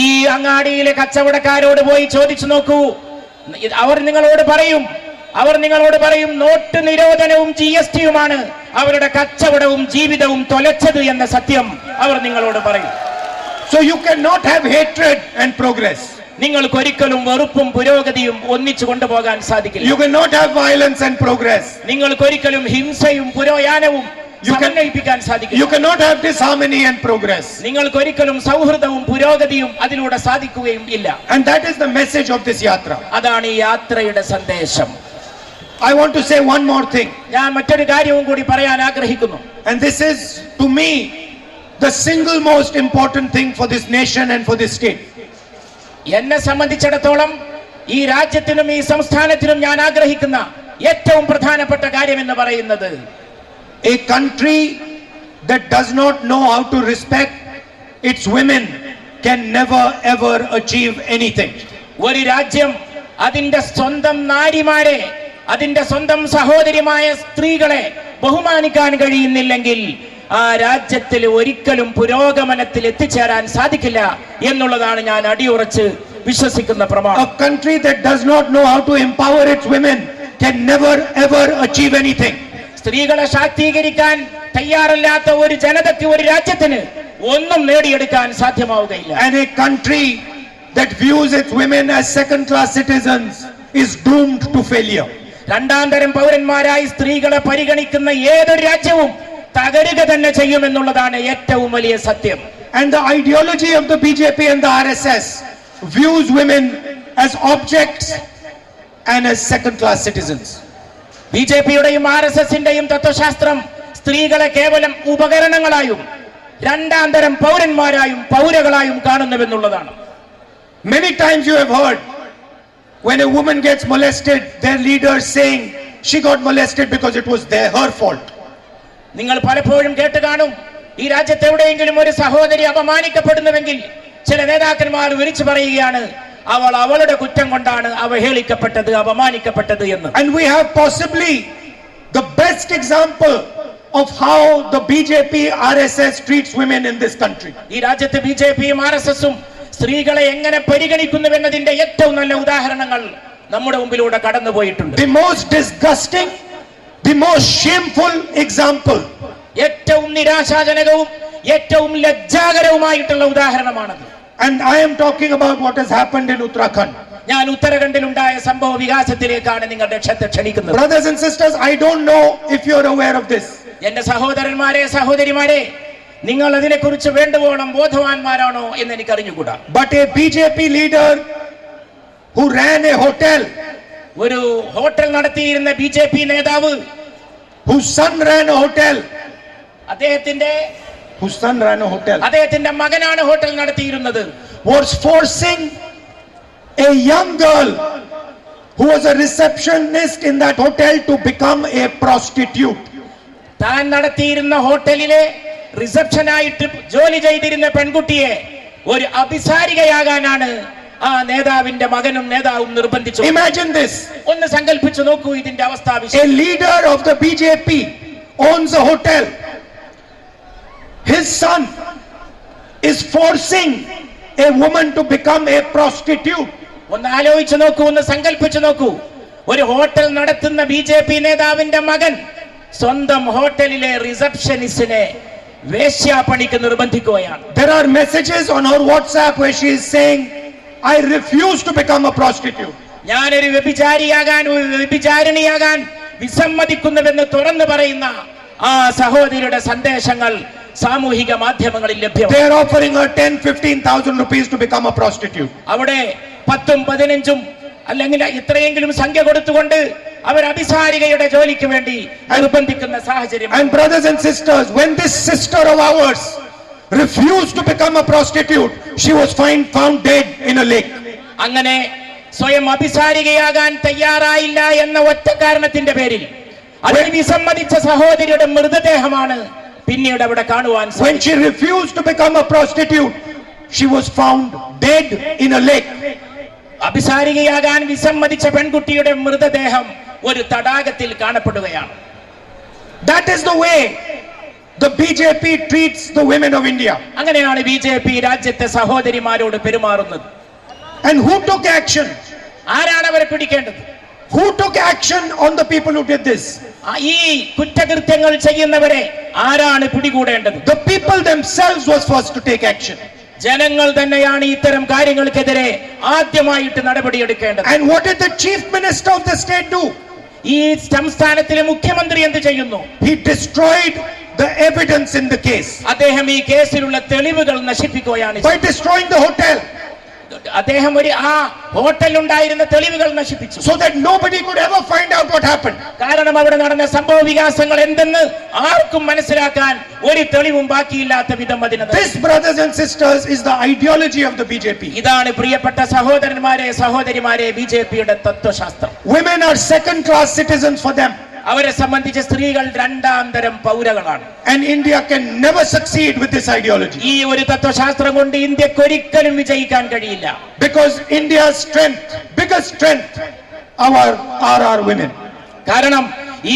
ഈ അങ്ങാടിയിലെ കച്ചവടക്കാരോട് പോയി ചോദിച്ചു നോക്കൂ. അവർ നിങ്ങളോട് പറയും നോട്ട് നിരോധനവും GSTയുമാണ് അവരുടെ കച്ചവടവും ജീവിതവും തൊലച്ചത് എന്ന സത്യം അവർ നിങ്ങളോട് പറയും. So you cannot have hatred and progress. നിങ്ങൾക്ക് ഒരിക്കലും വെറുപ്പും പുരോഗതിയും ഒന്നിച്ചു കൊണ്ടുപോകാൻ സാധിക്കില്ല. You cannot have violence and progress. നിങ്ങൾക്ക് ഒരിക്കലും ഹിംസയും പുരോഗതിയും സമന്വയിപ്പിക്കാൻ സാധിക്കില്ല. You cannot have disharmony and progress. നിങ്ങൾക്ക് ഒരിക്കലും സൗഹൃദവും പുരോഗതിയും അതിലൂടെ സാധിക്കുകയും ഇല്ല. And that is the message of this yatra. അതാണ് ഈ യാത്രയുടെ സന്ദേശം. I want to say one more thing. ഞാൻ മറ്റൊരു കാര്യവും കൂടി പറയാൻ ആഗ്രഹിക്കുന്നു. And this is to me the single most important thing for this nation and for this state. എന്നെ സംബന്ധിച്ചിടത്തോളം ഈ രാജ്യത്തിനും ഈ സംസ്ഥാനത്തിനും ഞാൻ ആഗ്രഹിക്കുന്ന ഏറ്റവും പ്രധാനപ്പെട്ട കാര്യം എന്ന് പറയുന്നത് A country that does not know how to respect its women can never ever achieve anything. ഒരു രാജ്യം അതിന്റെ സ്വന്തം നാരിമാരെ, അതിന്റെ സ്വന്തം സഹോദരിമായ സ്ത്രീകളെ ബഹുമാനിക്കാൻ കഴിയുന്നില്ലെങ്കിൽ ആ രാജ്യത്തിൽ ഒരിക്കലും പുരോഗമനത്തിൽ എത്തിച്ചേരാൻ സാധിക്കില്ല എന്നുള്ളതാണ് ഞാൻ അടിയുറച്ച് വിശ്വസിക്കുന്ന പ്രമാണം. A country that does not know how to empower its women can never ever achieve anything. സ്ത്രീകളെ ശാക്തീകരിക്കാൻ തയ്യാറല്ലാത്ത ഒരു ജനതയ്ക്ക്, ഒരു രാജ്യത്തിന് ഒന്നും നേടിയെടുക്കാൻ സാധ്യമാവുകയില്ല. And a country that views its women as second class citizens is doomed to failure. രണ്ടാം തരം പൗരന്മാരായി സ്ത്രീകളെ പരിഗണിക്കുന്ന ഏതൊരു രാജ്യവും തകരുക തന്നെ ചെയ്യുമെന്നുള്ളതാണ് ഏറ്റവും വലിയ സത്യം. And the ideology of the BJP and the RSS views women as objects and as second class citizens. ബിജെപിയുടെയും RSSന്റെയും തത്വശാസ്ത്രം സ്ത്രീകളെ കേവലം ഉപകരണങ്ങളായും രണ്ടാം തരം പൗരന്മാരായും പൗരകളായും കാണുന്നുവെന്നുള്ളതാണ്. Many times you have heard when a woman gets molested, their leaders saying she got molested because it was her fault. നിങ്ങൾ പലപ്പോഴും കേട്ട് കാണും, ഈ രാജ്യത്ത് എവിടെയെങ്കിലും ഒരു സഹോദരി അപമാനിക്കപ്പെടുന്നുവെങ്കിൽ ചില നേതാക്കന്മാർ വിളിച്ചു പറയുകയാണ്, അവൾ അവളുടെ കുറ്റം കൊണ്ടാണ് അവഹേളിക്കപ്പെട്ടത്, അപമാനിക്കപ്പെട്ടത് എന്ന്. And we have possibly the best example of how the BJP RSS treats women in this country. ഈ രാജ്യത്ത് ബിജെപിയും RSSും സ്ത്രീകളെ എങ്ങനെ പരിഗണിക്കുന്നുവെന്നതിന്റെ ഏറ്റവും നല്ല ഉദാഹരണങ്ങൾ നമ്മുടെ മുമ്പിലൂടെ കടന്നുപോയിട്ടുണ്ട്. The most disgusting, the most shameful example, ഏറ്റവും നിരാശാജനകവും ഏറ്റവും ലജ്ജാകരവുമായിട്ടുള്ള ഉദാഹരണമാണത്. and I am talking about what has happened in Uttarakhand. ഞാൻ ഉത്തരാഖണ്ഡിലുണ്ടായ സംഭവ വികാസത്തിലേക്കാണ് നിങ്ങളുടെ ശ്രദ്ധ ക്ഷണിക്കുന്നത്. Brothers and sisters, I don't know if you are aware of this. എന്റെ സഹോദരന്മാരെ, സഹോദരിമാരെ, നിങ്ങൾ അതിനെക്കുറിച്ച് വേണ്ടുവോളം ബോധവാന്മാരാണോ എന്ന് എനിക്ക് അറിഞ്ഞുകൂടാ. But a BJP leader who ran a hotel, ഒരു ഹോട്ടൽ നടത്തിയിരുന്ന BJP നേതാവ്, whose son ran a hotel, അദ്ദേഹത്തിന്റെ മകനാണ് ഹോട്ടൽ നടത്തിയിരുന്നത്, was forcing a young girl who was a receptionist in that hotel to become a prostitute. താൻ നടത്തിയിരുന്ന ഹോട്ടലിലെ റിസപ്ഷനായിട്ട് ജോലി ചെയ്തിരുന്ന പെൺകുട്ടിയെ ഒരു അഭിസാരികയാകാനാണ് ആ നേതാവിന്റെ മകനും നേതാവും നിർബന്ധിച്ചു. Imagine this. ഒന്ന് സങ്കല്പിച്ചു നോക്കൂ ഇതിന്റെ അവസ്ഥ. A leader of the BJP owns a hotel. His son is forcing a woman to become a prostitute. ഒന്ന് ആലോചിച്ചു നോക്കൂ, ഒന്ന് സങ്കല്പിച്ചു നോക്കൂ. ഒരു ഹോട്ടൽ നടത്തുന്ന BJP നേതാവിന്റെ മകൻ സ്വന്തം ഹോട്ടലിലെ റിസപ്ഷനിസ്റ്റിനെ വേശ്യാപണിക്ക് നിർബന്ധിക്കുകയാണ്. There are messages on her WhatsApp where she is saying, I refuse to become a prostitute. ഞാനൊരു വ്യഭിചാരിയാകാൻ, വ്യഭിചാരിണിയാകാൻ വിസമ്മതിക്കുന്നുവെന്ന് തുറന്നു പറയുന്ന ആ സഹോദരിയുടെ സന്ദേശങ്ങൾ സാമൂഹിക മാധ്യമങ്ങളിൽ They ലഭ്യമാണ്. are offering her 10-15,000 rupees to become a prostitute. അവിടെ 10-15 അല്ലെങ്കിൽ ഇത്രയെങ്കിലും സംഖ്യ കൊടുത്തുകൊണ്ട് അവർ അഭിസാരികയുടെ ജോലിക്ക് വേണ്ടി നിർബന്ധിക്കുന്ന സാഹചര്യം. And brothers and sisters, when this sister of ours refused to become a prostitute, she was found dead in a lake. അങ്ങനെ സ്വയം അഭിസാരികയാകാൻ തയ്യാറായില്ല എന്ന ഒറ്റ കാരണത്തിന്റെ പേരിൽ അതിന് വിസമ്മതിച്ച സഹോദരിയുടെ മൃതദേഹമാണ് പിന്നീട് അവിടെ കാണുവാൻ When സാധിച്ചത്. she refused to become a prostitute, she was found dead in a lake. അഭിസാരികയാകാൻ വിസമ്മതിച്ച പെൺകുട്ടിയുടെ മൃതദേഹം ഒരു തടാകത്തിൽ കാണപ്പെടുകയാണ്. That is the way the BJP treats the women of India. അങ്ങനെയാണ് ബിജെപി രാജ്യത്തെ സഹോദരിമാരോട് പെരുമാറുന്നത്. And who took action? ആരാണ് അവരെ പിടിക്കേണ്ടത്? Who took action on the people who did this? ഈ കുറ്റകൃത്യങ്ങൾ ചെയ്യുന്നവരെ ആരാണ് പിടികൂടേണ്ടത്? The people themselves was first to take action. ജനങ്ങൾ തന്നെയാണ് ഇത്തരം കാര്യങ്ങൾക്കെതിരെ ആദ്യമായിട്ട് നടപടിയെടുക്കേണ്ടത്. And what did the chief minister of the state do? ഈ സംസ്ഥാനത്തിലെ മുഖ്യമന്ത്രി എന്ത് ചെയ്യുന്നു? He destroyed the evidence in the case അദ്ദേഹം ഈ കേസിലുള്ള തെളിവുകൾ നശിപ്പിക്കുകയാണ് by destroying the hotel, അദ്ദേഹം ആ ഹോട്ടലിൽ ഉണ്ടായിരുന്ന തെളിവുകൾ നശിപ്പിച്ചു. so that nobody could ever find out what happened. കാരണം അവിടെ നടന്ന സംഭവ വികാസങ്ങൾ എന്തെന്ന് ആർക്കും മനസ്സിലാക്കാൻ ഒരു തെളിവും ബാക്കിയില്ലാത്ത വിധം അതിനെ This, brothers and sisters, is the ideology of the BJP. ഇതാണ് പ്രിയപ്പെട്ട സഹോദരന്മാരെ സഹോദരിമാരെ ബിജെപിയുടെ തത്വശാസ്ത്രം. Women are second class citizens for them, അവരെ സംബന്ധിച്ച് സ്ത്രീകൾ രണ്ടാം തരം പൗരകളാണ്. and India can never succeed with this ideology, ഈ ഒരു തത്വശാസ്ത്രം കൊണ്ട് ഇന്ത്യക്ക് ഒരിക്കലും വിജയിക്കാൻ കഴിയില്ല. because India's strength, biggest strength, are our women. കാരണം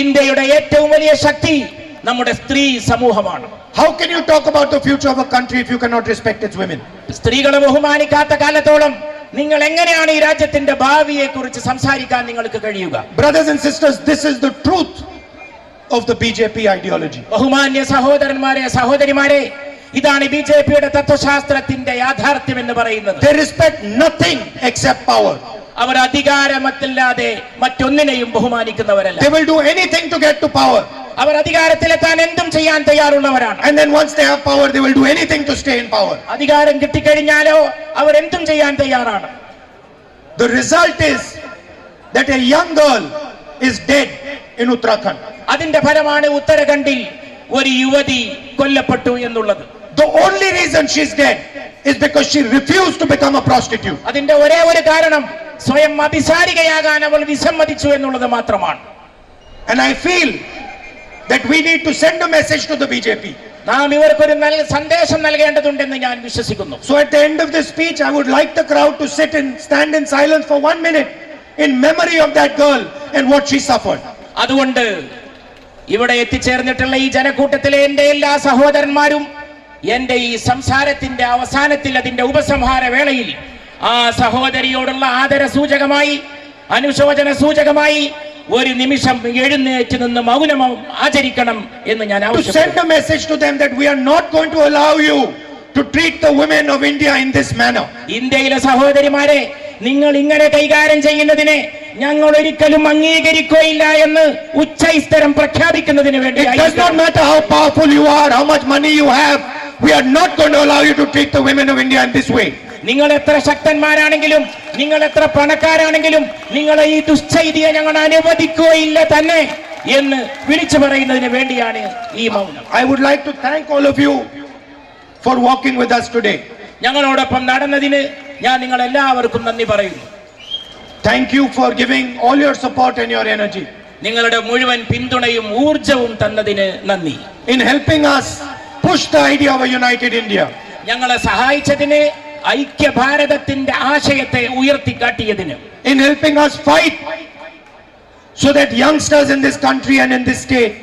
ഇന്ത്യയുടെ ഏറ്റവും വലിയ ശക്തി നമ്മുടെ സ്ത്രീ സമൂഹമാണ്. How can you talk about the future of a country if you cannot respect its women? സ്ത്രീകളെ ബഹുമാനിക്കാത്ത കാലത്തോളം നിങ്ങൾ എങ്ങനെയാണ് ഈ രാജ്യത്തിന്റെ ഭാവിയെ കുറിച്ച് സംസാരിക്കാൻ നിങ്ങൾക്ക് കഴിയുക? Brothers and sisters, this is the truth of the BJP ideology. ബഹുമാന്യ സഹോദരന്മാരെ സഹോദരിമാരെ, ഇതാണ് ബിജെപിയുടെ തത്വശാസ്ത്രത്തിന്റെ യാഥാർത്ഥ്യം എന്ന് പറയുന്നത്. They respect nothing except power. Our അധികാരമല്ലാതെ മറ്റൊന്നിനെയും ബഹുമാനിക്കുന്നവരല്ല. They will do anything to get to power, അവർ അധികാരത്തിലെത്താൻ എന്തും ചെയ്യാൻ തയ്യാറുള്ളവരാണ്. and then once they have power, they will do anything to stay in power. അധികാരം കിട്ടിക്കഴിഞ്ഞാലോ അവർ എന്തും ചെയ്യാൻ തയ്യാറാണ്. The result is that a young girl is dead in Uttarakhand. അതിന്റെ ഫലമാണ് ഉത്തരാഖണ്ഡിൽ ഒരു യുവതി കൊല്ലപ്പെട്ടു എന്നുള്ളത്. The only reason she's dead is because she refused to become a prostitute. അതിന്റെ ഒരേ ഒരു കാരണം സ്വയം അഭിസാരികയാകാൻ അവൾ വിസമ്മതിച്ചു എന്നുള്ളത് മാത്രമാണ്. And I feel that we need to send a message to the BJP. നാം ഇവർക്കൊരു നല്ല സന്ദേശം നൽകേണ്ടതുണ്ടെന്ന് ഞാൻ വിശ്വസിക്കുന്നു. So at the end of this speech, I would like the crowd to stand in silence for 1 minute in memory of that girl and what she suffered. അതുകൊണ്ട് ഇവിടെ എത്തിച്ചേർന്നിട്ടുള്ള ഈ ജനക്കൂട്ടത്തിലെ എന്റെ എല്ലാ സഹോദരന്മാരും എന്റെ ഈ സംസാരത്തിന്റെ അവസാനത്തിൽ അതിന്റെ ഉപസംഹാര വേളയിൽ ആ സഹോദരിയോടുള്ള ആദര സൂചകമായി അനുശോചന സൂചകമായി ഒരു നിമിഷം എഴുന്നേറ്റ് നിന്ന് മൗനം ആചരിക്കണം എന്ന് ഞാൻ To ആവശ്യപ്പെടുന്നു. send a message to them that we are not going to allow you to treat the women of India in this manner. ഇന്ത്യയിലെ സഹോദരിമാരെ, നിങ്ങൾ ഇങ്ങനെ കൈകാര്യം ചെയ്യുന്നതിനെ ഞങ്ങൾ ഒരിക്കലും അംഗീകരിക്കുകയില്ല എന്ന് ഉച്ചൈസ്തരം പ്രഖ്യാപിക്കുന്നതിന് വേണ്ടി. It does not matter how powerful you are, how much money you have, we are not going to allow you to treat the women of India in this way. നിങ്ങൾ എത്ര ശക്തന്മാരാണെങ്കിലും നിങ്ങൾ എത്ര പണക്കാരാണെങ്കിലും നിങ്ങളെ ഈ ദുശ്ചൈതിയെ ഞങ്ങൾ അനുവദിക്കുകയില്ല തന്നെ എന്ന് വിളിച്ചു പറയുന്നതിന് വേണ്ടിയാണ് ഈ മൗനം. I would like to thank all of you for walking with us today. ഞങ്ങളോടൊപ്പം നടന്നതിന് ഞാൻ നിങ്ങൾ എല്ലാവർക്കും നന്ദി പറയുന്നു. Thank you for giving all your support and your energy നിങ്ങളുടെ മുഴുവൻ പിന്തുണയും ഊർജവും തന്നതിന് നന്ദി. in helping us push the idea of a united India. ഞങ്ങളെ സഹായിച്ചതിന്, ഐക്യ ഭാരതത്തിന്റെ ആശയത്തെ ഉയർത്തിക്കാട്ടിയതിന്, In helping us fight so that youngsters in this country and in this state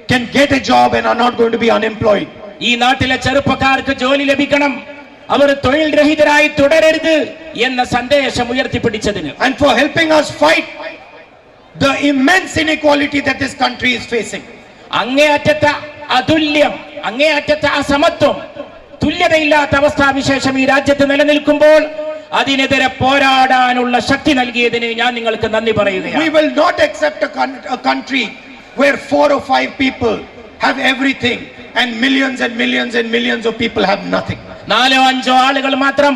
can get a job and are not going to be unemployed. ഈ നാട്ടിലെ ചെറുപ്പക്കാർക്ക് ജോലി ലഭിക്കണം, അവർ തൊഴിൽ രഹിതരായി തുടരരുത് എന്ന സന്ദേശം ഉയർത്തിപ്പിടിച്ചതിന്, And for helping us fight the immense inequality that this country is facing. അങ്ങേയറ്റത്തെ അതുല്യം, അങ്ങേയറ്റത്തെ അസമത്വം, തുല്യതയില്ലാത്ത അവസ്ഥാവിശേഷം ഈ രാജ്യത്ത് നിലനിൽക്കുമ്പോൾ അതിനെതിരെ പോരാടാനുള്ള ശക്തി നൽകിയതിന് ഞാൻ നിങ്ങൾക്ക് നന്ദി We പറയുകയാണ്. will not accept a country where 4 or 5 people have everything, and millions and millions and millions of people have nothing. 4-5 ആളുകൾ മാത്രം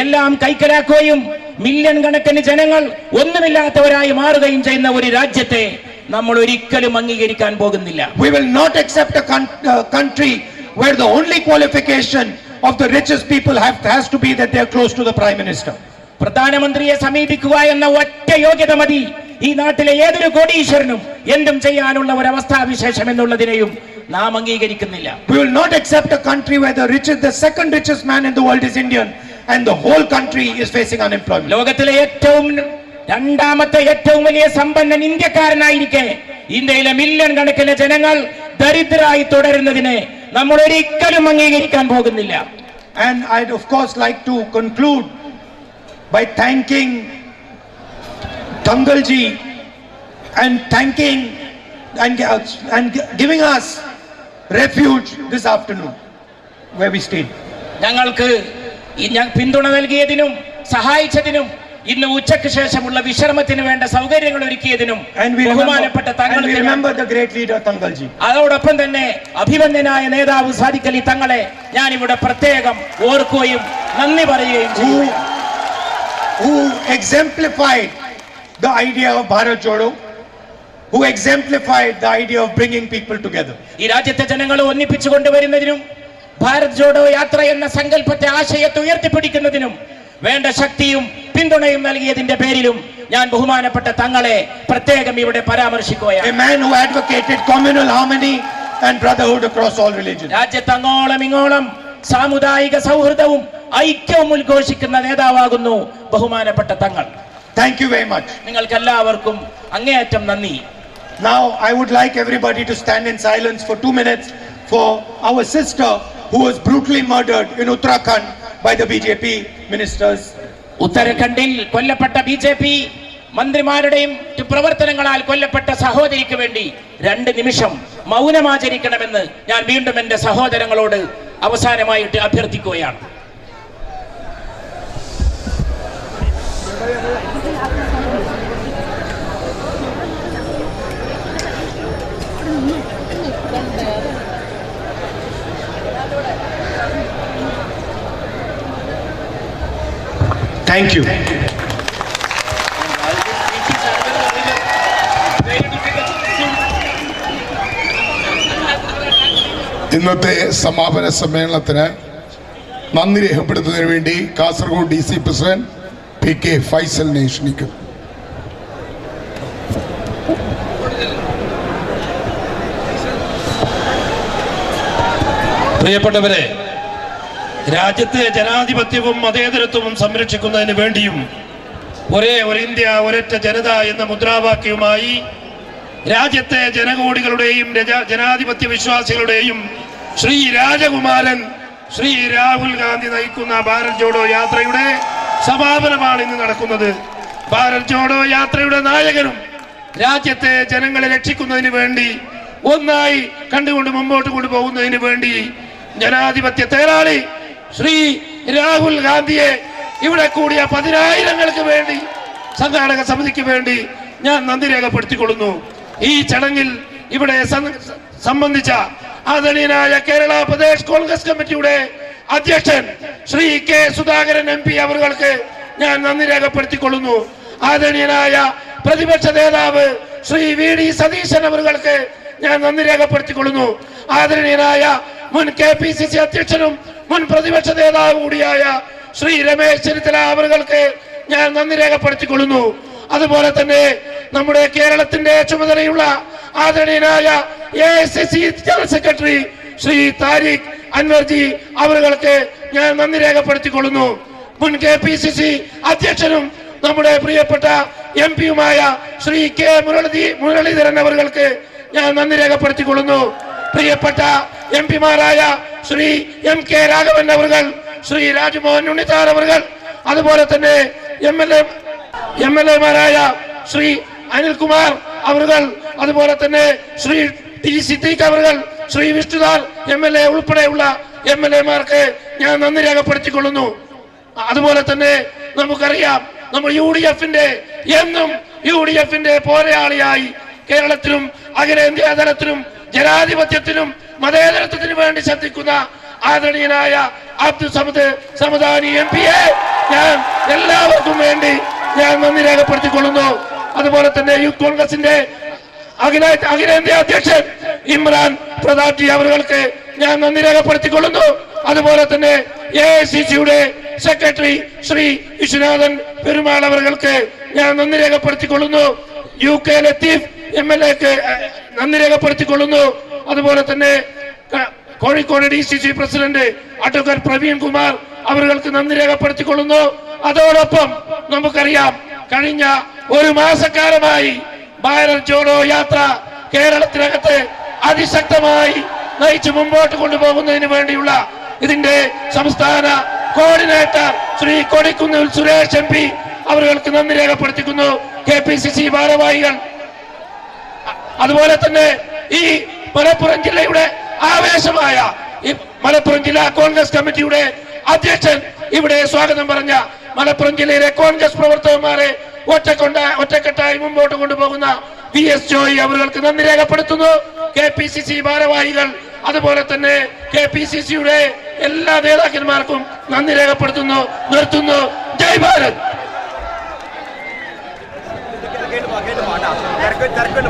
എല്ലാം കൈക്കലാക്കുകയും മില്യൺ കണക്കിന് ജനങ്ങൾ ഒന്നുമില്ലാത്തവരായി മാറുകയും ചെയ്യുന്ന ഒരു രാജ്യത്തെ നമ്മൾ ഒരിക്കലും അംഗീകരിക്കാൻ പോകുന്നില്ല. We will not accept a country where the only qualification of the richest people has to be that they are close to the prime minister. പ്രധാനമന്ത്രിയെ സമീപിക്കുക എന്ന ഒറ്റ യോഗ്യത മതി ഈ നാട്ടിലെ ഏതൊരു കോടീശ്വരനും എന്തും ചെയ്യാനുള്ള ഒരു അവസ്ഥാവിശേഷം എന്നുള്ളതിനെയും നാം അംഗീകരിക്കുന്നില്ല. We will not accept a country where the second richest man in the world is Indian and the whole country is facing unemployment. ലോകത്തിലെ രണ്ടാമത്തെ ഏറ്റവും വലിയ സമ്പന്നൻ ഇന്ത്യക്കാരനായിരിക്കെ ഇന്ത്യയിലെ മില്യൺ കണക്കിന് ജനങ്ങൾ ദരിദ്രരായി തുടരുന്നതിനെ നമ്മൾ ഒരിക്കലും അംഗീകരിക്കാൻ പോകുന്നില്ല. And I'd of course like to conclude by thanking Tangalji and thanking and giving us refuge this afternoon where we stayed. ഞങ്ങൾക്ക് പിന്തുണ നൽകിയതിനും സഹായിച്ചതിനും ഇന്ന് ഉച്ചയ്ക്ക് ശേഷമുള്ള വിശ്രമത്തിന് വേണ്ട സൗകര്യങ്ങൾ ഒരുക്കിയതിനും ബഹുമാനപ്പെട്ട തങ്ങൾക്ക് അതോടൊപ്പം തന്നെ അഭിമന്യനായ നേതാവ് സാദിഖ് അലി തങ്ങളെ ഞാൻ ഇവിടെ പ്രത്യേകം ഓർക്കുകയും നന്ദി പറയുകയും ചെയ്യും. Who exemplified the idea of Bharat Jodo, who exemplified the idea of bringing people together. ഈ രാജ്യത്തെ ജനങ്ങളെ ഒന്നിപ്പിച്ചു കൊണ്ടുവരുന്നതിനും ഭാരത് ജോഡോ യാത്ര എന്ന സങ്കല്പത്തെ ആശയത്തെ ഉയർത്തിപ്പിടിക്കുന്നതിനും വേണ്ട ശക്തിയും പിന്തുണയും നൽകിയതിന്റെ പേരിലും ഞാൻ ബഹുമാനപ്പെട്ട തങ്ങളെ പ്രത്യേകം ഇവിടെ പരാമർശിക്കുകയാണ്. A man who advocated communal harmony and brotherhood across all religions. രാജ്യത്ത് അങ്ങോളം ഇങ്ങോളം സാമുദായിക സൗഹൃദവും ഐക്യവും ഉദ്ഘോഷിക്കുന്ന നേതാവാകുന്നു ബഹുമാനപ്പെട്ട തങ്ങൾ. Thank you very much. നിങ്ങൾക്ക് എല്ലാവർക്കും അങ്ങേയറ്റം നന്ദി. Now I would like everybody to stand in silence for 2 minutes for our sister who was brutally murdered in Uttarakhand by the BJP ministers. ഉത്തരാഖണ്ഡിൽ കൊല്ലപ്പെട്ട BJP മന്ത്രിമാരുടെയും പ്രവർത്തനങ്ങളാൽ കൊല്ലപ്പെട്ട സഹോദരിക്ക് വേണ്ടി 2 നിമിഷം മൗനമാചരിക്കണമെന്ന് ഞാൻ വീണ്ടും എന്റെ സഹോദരങ്ങളോട് അവസാനമായിട്ട് അഭ്യർത്ഥിക്കുകയാണ്. Thank you. ഇന്നത്തെ സമാപന സമ്മേളനത്തിന് നന്ദി രേഖപ്പെടുത്തുന്നതിന് വേണ്ടി കാസർഗോഡ് DC പ്രസിഡന്റ് PK ഫൈസലിനെ ക്ഷണിക്കുന്നു. പ്രിയപ്പെട്ടവരെ, രാജ്യത്തെ ജനാധിപത്യവും മതേതരത്വവും സംരക്ഷിക്കുന്നതിന് വേണ്ടിയും ഒരേ ഒരു ഇന്ത്യ ഒരൊറ്റ ജനത എന്ന മുദ്രാവാക്യവുമായി രാജ്യത്തെ ജനകോടികളുടെയും ജനാധിപത്യ വിശ്വാസികളുടെയും ശ്രീ രാജകുമാരൻ ശ്രീ രാഹുൽ ഗാന്ധി നയിക്കുന്ന ഭാരത് ജോഡോ യാത്രയുടെ സമാപനമാണ് ഇന്ന് നടക്കുന്നത്. ഭാരത് ജോഡോ യാത്രയുടെ നായകനും രാജ്യത്തെ ജനങ്ങളെ രക്ഷിക്കുന്നതിന് വേണ്ടി ഒന്നായി കണ്ടുകൊണ്ട് മുമ്പോട്ട് കൊണ്ടുപോകുന്നതിന് വേണ്ടി ജനാധിപത്യ തേരാളി ശ്രീ രാഹുൽ ഗാന്ധിയെ ഇവിടെ കൂടിയ 10,000ങ്ങൾക്ക് വേണ്ടി സംഘാടക സമിതിക്ക് വേണ്ടി ഞാൻ നന്ദി രേഖപ്പെടുത്തിക്കൊള്ളുന്നു. ഈ ചടങ്ങിൽ ഇവിടെ സംബന്ധിച്ച ആദരണീയനായ കേരള പ്രദേശ് കോൺഗ്രസ് കമ്മിറ്റിയുടെ അധ്യക്ഷൻ ശ്രീ K. സുധാകരൻ MP അവർക്ക് ഞാൻ നന്ദി രേഖപ്പെടുത്തിക്കൊള്ളുന്നു. ആദരണീയനായ പ്രതിപക്ഷ നേതാവ് ശ്രീ VD സതീശൻ അവർക്ക് ഞാൻ നന്ദി രേഖപ്പെടുത്തിക്കൊള്ളുന്നു. ആദരണീയനായ മുൻ KPCC അധ്യക്ഷനും മുൻ പ്രതിപക്ഷ നേതാവ് കൂടിയായ ശ്രീ രമേശ് ചെന്നിത്തല അവർക്ക് ഞാൻ നന്ദി രേഖപ്പെടുത്തിക്കൊള്ളുന്നു. അതുപോലെ തന്നെ നമ്മുടെ കേരളത്തിന്റെ ചുമതലയുള്ള ആദരണീയനായ AICC general secretary Shri Tariq Anwarji അവർക്ക് ഞാൻ നന്ദി രേഖപ്പെടുത്തിക്കൊള്ളുന്നു. മുൻ KPCC അധ്യക്ഷനും നമ്മുടെ പ്രിയപ്പെട്ട MP-യുമായ ശ്രീ K. മുരളീധരൻ അവർക്ക് ഞാൻ നന്ദി രേഖപ്പെടുത്തിക്കൊള്ളുന്നു. പ്രിയപ്പെട്ട MP-മാരായ ശ്രീ MK രാഘവൻ അവർ, ശ്രീ രാജ്മോഹൻ ഉണ്ണിത്താൻ അവർ, അതുപോലെ തന്നെ MLA-മാരായ ശ്രീ അനിൽകുമാർ അവർ, അതുപോലെ തന്നെ ശ്രീ T. സിദ്ദീഖ് അവർ, ശ്രീ വിഷ്ണുദാർ MLA ഉൾപ്പെടെയുള്ള MLA-മാർക്ക് ഞാൻ നന്ദി രേഖപ്പെടുത്തിക്കൊള്ളുന്നു. അതുപോലെ തന്നെ നമുക്കറിയാം, നമ്മൾ UDF-ന്റെ പോരാളിയായി കേരളത്തിലും അഖിലേന്ത്യാ തലത്തിലും ജനാധിപത്യത്തിനും മതേതരത്വത്തിനും വേണ്ടി ശ്രദ്ധിക്കുന്ന ആദരണീയനായ അബ്ദുൽ സമദ് സമദാനി MP യെ ഞാൻ എല്ലാവർക്കും വേണ്ടി ഞാൻ നന്ദി രേഖപ്പെടുത്തിക്കൊള്ളുന്നു. അതുപോലെ തന്നെ യൂത്ത് കോൺഗ്രസിന്റെ അഖിലേന്ത്യാ അധ്യക്ഷൻ ഇമ്രാൻ പ്രതാപ്ജി അവർക്ക് ഞാൻ നന്ദി രേഖപ്പെടുത്തിക്കൊള്ളുന്നു. അതുപോലെ തന്നെ AICCയുടെ സെക്രട്ടറി ശ്രീ വിശ്വനാഥൻ പെരുമാൾ അവർക്ക് ഞാൻ നന്ദി രേഖപ്പെടുത്തിക്കൊള്ളുന്നു. UK ലത്തീഫ് MLA നന്ദി രേഖപ്പെടുത്തിക്കൊള്ളുന്നു. അതുപോലെ തന്നെ Kozhikode DCC president advocate Praveen Kumar അവർക്ക് നന്ദി രേഖപ്പെടുത്തിക്കൊള്ളുന്നു. അതോടൊപ്പം നമുക്കറിയാം കഴിഞ്ഞ ഒരു മാസക്കാലമായി ഭാരത് ജോഡോ യാത്ര കേരളത്തിനകത്ത് അതിശക്തമായി നയിച്ച് മുമ്പോട്ട് കൊണ്ടുപോകുന്നതിന് വേണ്ടിയുള്ള ഇതിന്റെ സംസ്ഥാന കോർഡിനേറ്റർ ശ്രീ കൊടിക്കുന്നിൽ സുരേഷ് MP അവർക്ക് നന്ദി രേഖപ്പെടുത്തിക്കുന്നു. KPCC ഭാരവാഹികൾ അതുപോലെ തന്നെ ഈ മലപ്പുറം ജില്ലയുടെ ആവേശമായ ഈ മലപ്പുറം ജില്ലാ കോൺഗ്രസ് കമ്മിറ്റിയുടെ അധ്യക്ഷൻ ഇവിടെ സ്വാഗതം പറഞ്ഞ മലപ്പുറം ജില്ലയിലെ കോൺഗ്രസ് പ്രവർത്തകന്മാരെ ഒറ്റക്കെട്ടായി മുമ്പോട്ട് കൊണ്ടുപോകുന്ന VS ജോയി അവർക്ക് നന്ദി രേഖപ്പെടുത്തുന്നു. KPCC ഭാരവാഹികൾ അതുപോലെ തന്നെ KPCCയുടെ എല്ലാ നേതാക്കന്മാർക്കും നന്ദി രേഖപ്പെടുത്തുന്നു. നിർത്തുന്നു. ജയ് ഭാരത്. തിരക്ക്